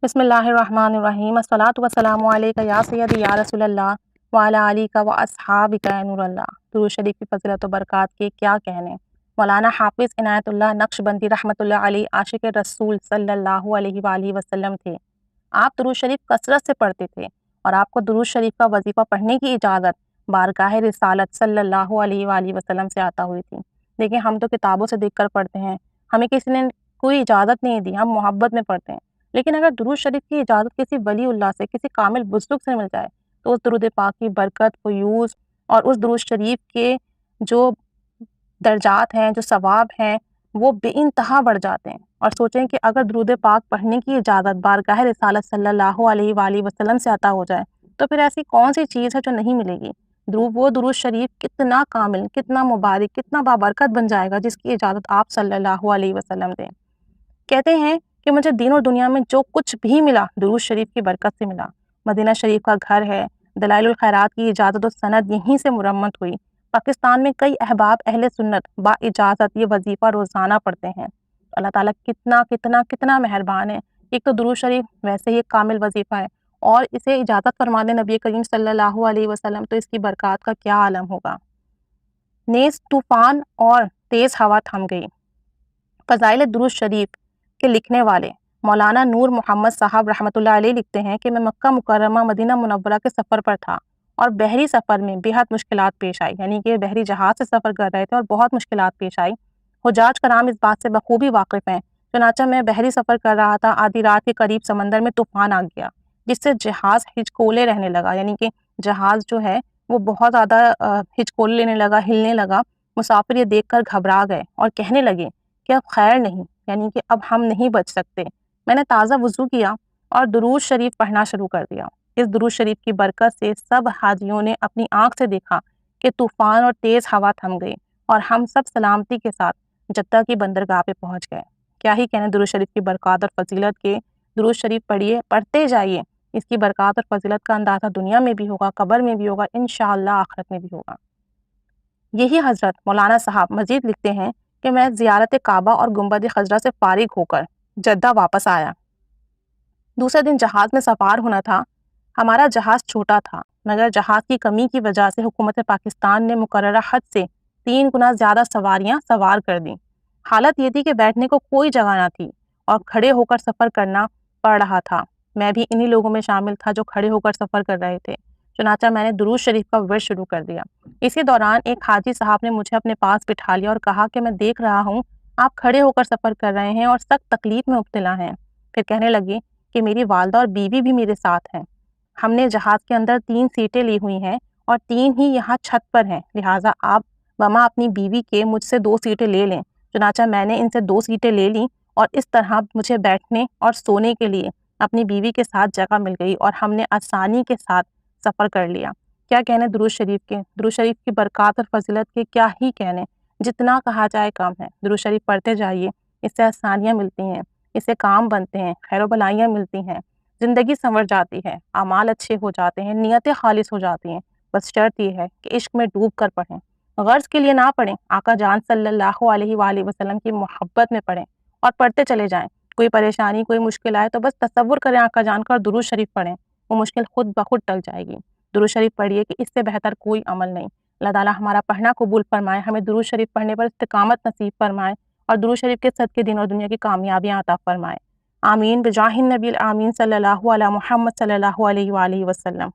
بسم اللہ الرحمن الرحیم الصلاۃ والسلام علیک یا سیدی یا رسول اللہ وعلی آلک و اصحابک یا نور اللہ۔ درود شریف کی فضیلت و برکات کے کیا کہنے۔ مولانا حافظ عنایت اللہ نقشبندی رحمۃ اللہ علیہ عاشق رسول صلی اللہ علیہ وآلہ وسلم تھے۔ آپ درود شریف کثرت سے پڑھتے تھے اور آپ کو درود شریف کا وظیفہ پڑھنے کی اجازت بارگاہ رسالت صلی اللہ علیہ وآلہ وسلم سے عطا ہوئی تھی۔ لیکن ہم تو کتابوں سے دیکھ کر پڑھتے ہیں، ہمیں کسی نے کوئی اجازت نہیں دی، ہم محبت میں پڑھتے ہیں۔ لیکن اگر درود شریف کی اجازت کسی ولی اللہ سے، کسی کامل بزرگ سے مل جائے تو اس درود پاک کی برکت، فیوز اور اس درود شریف کے جو درجات ہیں، جو ثواب ہیں، وہ بے انتہا بڑھ جاتے ہیں۔ اور سوچیں کہ اگر درود پاک پڑھنے کی اجازت بارگاہ رسالت صلی اللہ علیہ وآلہ وسلم سے عطا ہو جائے تو پھر ایسی کون سی چیز ہے جو نہیں ملے گی۔ وہ درود شریف کتنا کامل، کتنا مبارک، کتنا بابرکت بن جائے گا جس کی اجازت آپ صلی اللہ علیہ وسلم دیں۔ کہتے ہیں کہ مجھے دین اور دنیا میں جو کچھ بھی ملا درود شریف کی برکت سے ملا۔ مدینہ شریف کا گھر ہے، دلائل الخیرات کی اجازت و سند یہیں سے مرمت ہوئی۔ پاکستان میں کئی احباب اہل سنت با اجازت یہ وظیفہ روزانہ پڑھتے ہیں۔ اللہ تعالیٰ کتنا کتنا کتنا مہربان ہے۔ ایک تو درود شریف ویسے ہی ایک کامل وظیفہ ہے، اور اسے اجازت فرما دے نبی کریم صلی اللہ علیہ وسلم تو اس کی برکات کا کیا عالم ہوگا۔ نیز طوفان اور تیز ہوا تھم گئی۔ فضائل درود شریف کے لکھنے والے مولانا نور محمد صاحب رحمۃ اللہ علیہ لکھتے ہیں کہ میں مکہ مکرمہ مدینہ منورہ کے سفر پر تھا اور بحری سفر میں بے حد مشکلات پیش آئی، یعنی کہ بحری جہاز سے سفر کر رہے تھے اور بہت مشکلات پیش آئی۔ حجاج کرام اس بات سے بخوبی واقف ہیں۔ چنانچہ میں بحری سفر کر رہا تھا، آدھی رات کے قریب سمندر میں طوفان آ گیا جس سے جہاز ہچکولے رہنے لگا، یعنی کہ جہاز جو ہے وہ بہت زیادہ ہچکولے لینے لگا، ہلنے لگا۔ مسافر یہ دیکھ کر گھبرا گئے اور کہنے لگے کہ اب خیر نہیں، یعنی کہ اب ہم نہیں بچ سکتے۔ میں نے تازہ وضو کیا اور درود شریف پڑھنا شروع کر دیا۔ اس درود شریف کی برکت سے سب حاجیوں نے اپنی آنکھ سے دیکھا کہ طوفان اور تیز ہوا تھم گئی اور ہم سب سلامتی کے ساتھ جدہ کی بندرگاہ پہ پہنچ گئے۔ کیا ہی کہنے درود شریف کی برکات اور فضیلت کے۔ درود شریف پڑھیے، پڑھتے جائیے، اس کی برکات اور فضیلت کا اندازہ دنیا میں بھی ہوگا، قبر میں بھی ہوگا، انشاءاللہ آخرت میں بھی ہوگا۔ یہی حضرت مولانا صاحب مزید لکھتے ہیں کہ میں زیارت کعبہ اور گنبد خضرا سے فارغ ہو کر جدہ واپس آیا۔ دوسرے دن جہاز میں سوار ہونا تھا۔ ہمارا جہاز چھوٹا تھا، مگر جہاز کی کمی کی وجہ سے حکومت پاکستان نے مقررہ حد سے 3 گنا زیادہ سواریاں سوار کر دیں۔ حالت یہ تھی کہ بیٹھنے کو کوئی جگہ نہ تھی اور کھڑے ہو کر سفر کرنا پڑ رہا تھا۔ میں بھی انہی لوگوں میں شامل تھا جو کھڑے ہو کر سفر کر رہے تھے۔ چنانچہ میں نے درود شریف کا ورد شروع کر دیا۔ اسی دوران ایک حاجی صاحب نے مجھے اپنے پاس بٹھا لیا اور کہا کہ میں دیکھ رہا ہوں آپ کھڑے ہو کر سفر کر رہے ہیں اور سخت تکلیف میں مبتلا ہیں۔ پھر کہنے لگے کہ میری والدہ اور بیوی بھی میرے ساتھ ہیں۔ ہم نے جہاز کے اندر 3 سیٹیں لی ہوئی ہیں اور 3 ہی یہاں چھت پر ہیں، لہٰذا آپ وما اپنی بیوی کے مجھ سے 2 سیٹیں لے لیں۔ چنانچہ میں نے ان سے 2 سیٹیں لے لیں اور اس طرح مجھے بیٹھنے اور سونے کے لیے اپنی بیوی کے ساتھ جگہ مل گئی اور ہم نے آسانی کے ساتھ سفر کر لیا۔ کیا کہنے درود شریف کے۔ درود شریف کی برکات اور فضیلت کے کیا ہی کہنے، جتنا کہا جائے کم ہے۔ درود شریف پڑھتے جائیے، اس سے آسانیاں ملتی ہیں، اس سے کام بنتے ہیں، خیر و بلائیاں ملتی ہیں، زندگی سنور جاتی ہے، اعمال اچھے ہو جاتے ہیں، نیتیں خالص ہو جاتی ہیں۔ بس شرط یہ ہے کہ عشق میں ڈوب کر پڑھیں، غرض کے لیے نہ پڑھیں، آقا جان صلی اللہ علیہ وآلہ وسلم کی محبت میں پڑھیں اور پڑھتے چلے جائیں۔ کوئی پریشانی، کوئی مشکل آئے تو بس تصور کریں آقا جان کا اور درود شریف پڑھیں، وہ مشکل خود بخود ٹل جائے گی۔ درود شریف پڑھیے کہ اس سے بہتر کوئی عمل نہیں۔ اللہ تعالیٰ ہمارا پڑھنا قبول فرمائے، ہمیں درود شریف پڑھنے پر استقامت نصیب فرمائے اور درود شریف کے صدقے دین اور دنیا کی کامیابیاں عطا فرمائے۔ آمین بجاہ النبی الآمین صلی اللہ علیہ محمد صلی اللہ علیہ وآلہ وسلم۔